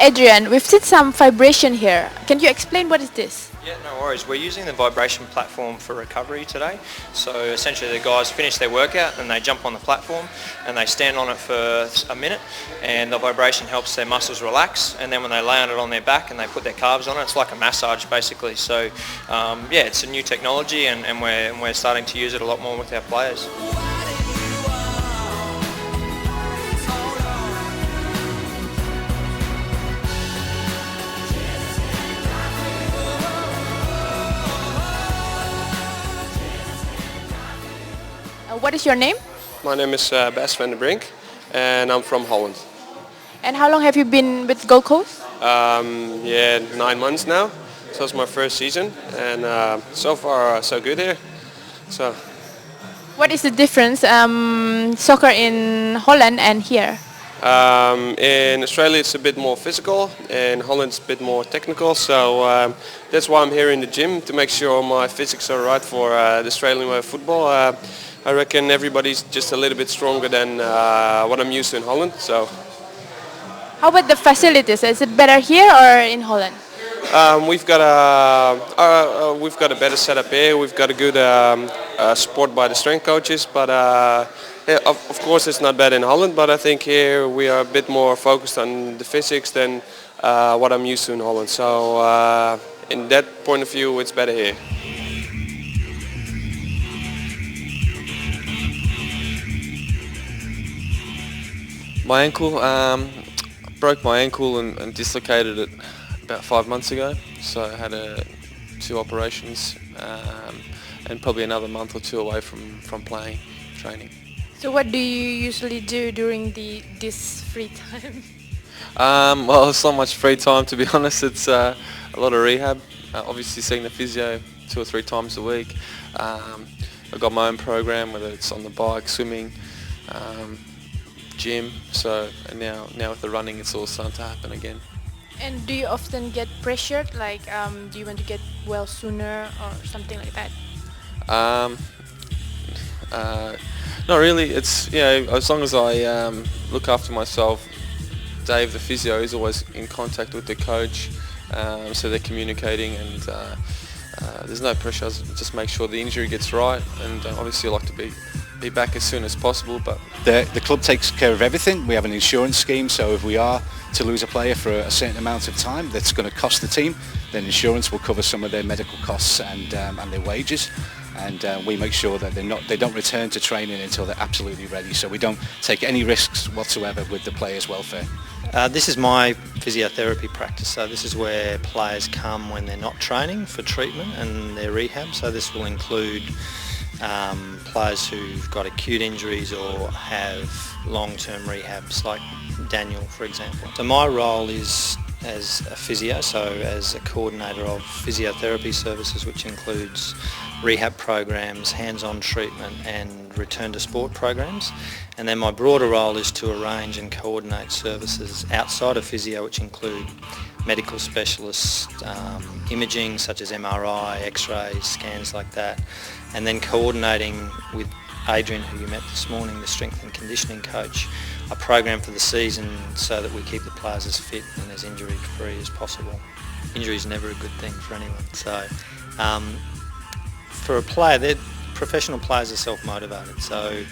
Adrian, we've seen some vibration here. Can you explain what is this? Yeah, no worries. We're using the vibration platform for recovery today. So essentially the guys finish their workout and they jump on the platform and they stand on it for a minute, and the vibration helps their muscles relax, and then when they lay on it on their back and they put their calves on it, it's like a massage basically. So yeah, it's a new technology, and we're starting to use it a lot more with our players. What is your name? My name is Bas van der Brink, and I'm from Holland. And how long have you been with Goldcoast? Yeah, 9 months now. So it's my first season, and so far so good here. So What is the difference soccer in Holland and here? in Australia it's a bit more physical, in Holland it's a bit more technical. So that's why I'm here in the gym, to make sure my physics are right for the Australian way of football. I reckon everybody's just a little bit stronger than what I'm used to in Holland. So How about the facilities? Is it better here or in Holland? we've got a better setup here. We've got a good support by the strength coaches, but yeah, of course it's not bad in Holland. But I think here we are a bit more focused on the physics than what I'm used to in Holland. So in that point of view, it's better here. My ankle, broke my ankle and dislocated it about 5 months ago. So I had 2 operations and probably another month or 2 away from playing, training. So what do you usually do during this free time? Well, it's not much free time, to be honest. It's a lot of rehab. Obviously seeing the physio 2 or 3 times a week. I've got my own program, whether it's on the bike, swimming, gym. So and now with the running, it's all starting to happen again. And do you often get pressured? Like, do you want to get well sooner or something like that? Not really. It's, you know, as long as I look after myself. Dave, the physio, is always in contact with the coach, so they're communicating, and there's no pressure. Just make sure the injury gets right, and obviously I like to be back as soon as possible. But the club takes care of everything. We have an insurance scheme, so if we are to lose a player for a certain amount of time that's going to cost the team, then insurance will cover some of their medical costs and their wages. And we make sure that they don't return to training until they're absolutely ready. So we don't take any risks whatsoever with the players' welfare. This is my physiotherapy practice, so this is where players come when they're not training for treatment and their rehab. So this will include players who've got acute injuries or have long-term rehabs, like Daniel, for example. So my role is as a physio, so as a coordinator of physiotherapy services, which includes rehab programs, hands-on treatment and return to sport programs. And then my broader role is to arrange and coordinate services outside of physio, which include medical specialists, imaging such as MRI, X-rays, scans like that, and then coordinating with Adrian, who you met this morning, the strength and conditioning coach, a program for the season so that we keep the players as fit and as injury-free as possible. Injury is never a good thing for anyone. So for a player, professional players are self-motivated, so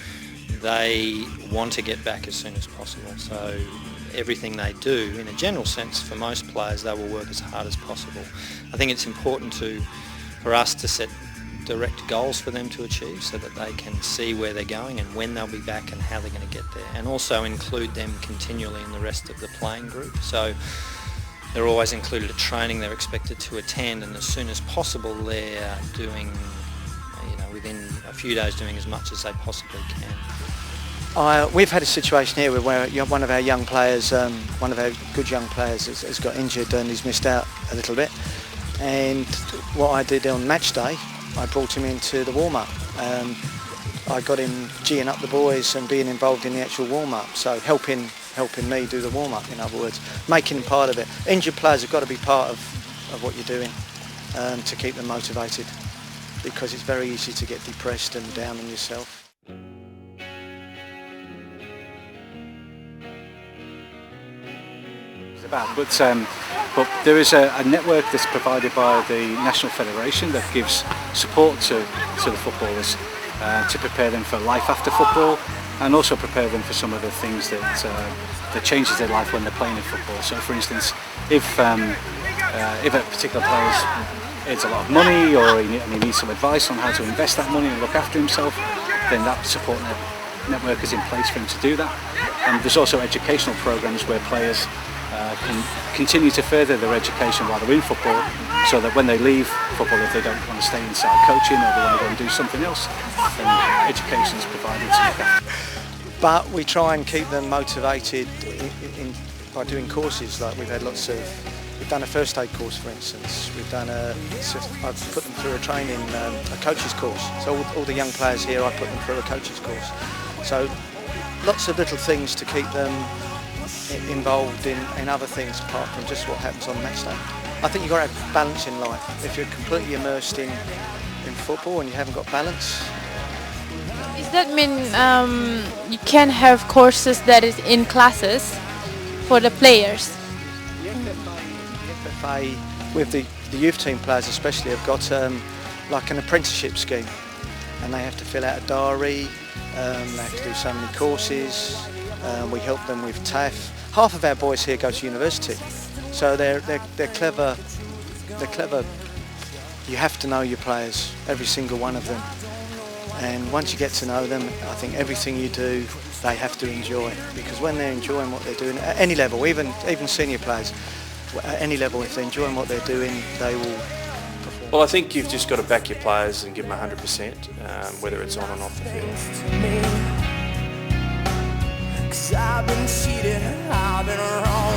they want to get back as soon as possible. So everything they do, in a general sense, for most players, they will work as hard as possible. I think it's important for us to set direct goals for them to achieve so that they can see where they're going and when they'll be back and how they're going to get there, and also include them continually in the rest of the playing group. So they're always included at training, they're expected to attend, and as soon as possible they're doing, within a few days, doing as much as they possibly can. We've had a situation here where one of our young players, one of our good young players has got injured and he's missed out a little bit. And what I did on match day, I brought him into the warm-up. I got him geeing up the boys and being involved in the actual warm-up, so helping me do the warm-up, in other words, making him part of it. Injured players have got to be part of what you're doing to keep them motivated, because it's very easy to get depressed and down on yourself. is about. But there is a network that's provided by the National Federation that gives support to the footballers to prepare them for life after football, and also prepare them for some of the things that changes their life when they're playing in football. So, for instance, if a particular player earns a lot of money, or he needs some advice on how to invest that money and look after himself, then that support network is in place for him to do that. And there's also educational programs where players can continue to further their education while they're in football, so that when they leave football, if they don't want to stay inside coaching or they want to go and do something else, then education is provided to look after. But we try and keep them motivated by doing courses. Like we've done a first aid course, for instance. I've put them through a coach's course. So all the young players here, I put them through a coach's course. So lots of little things to keep them involved in other things apart from just what happens on match day. I think you've got to have balance in life. If you're completely immersed in football and you haven't got balance. Does that mean you can have courses that is in classes for the players? The FFA, with the youth team players especially, have got like an apprenticeship scheme, and they have to fill out a diary, they have to do so many courses, we help them with TAF. Half of our boys here go to university, so they're clever. They're clever. You have to know your players, every single one of them. And once you get to know them, I think everything you do, they have to enjoy. Because when they're enjoying what they're doing, at any level, even senior players, at any level, if they're enjoying what they're doing, they will perform. Well, I think you've just got to back your players and give them 100%, whether it's on and off the field. 'Cause I've been cheated, I've been wrong.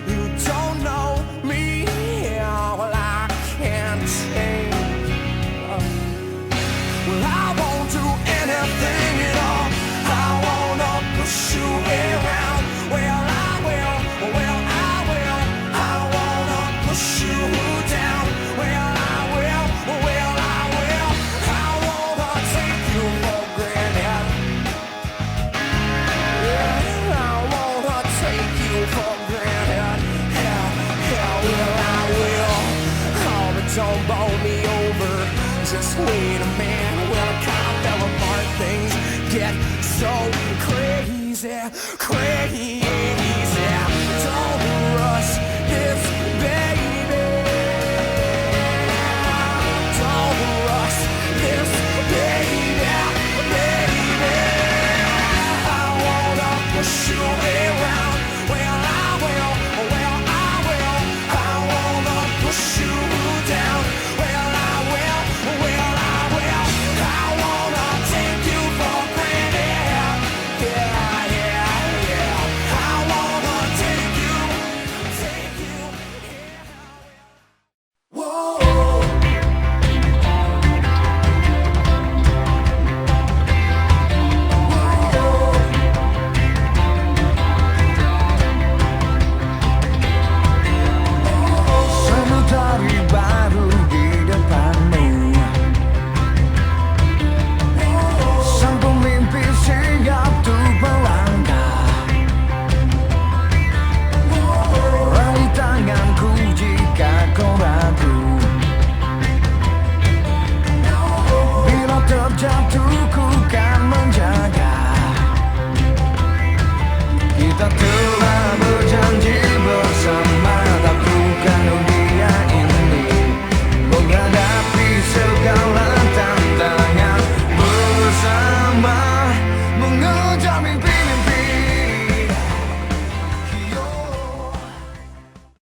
You don't know me, well, I can't change. Well, I won't do anything at all. I wanna push you around. Well, I will. I wanna push you down. Well, I will. I wanna take you for granted. Yeah, I wanna take you for granted. Yeah, I will. Oh, but don't bowl me over. Just wait a minute. Well, I kinda fell apart. Things get so crazy.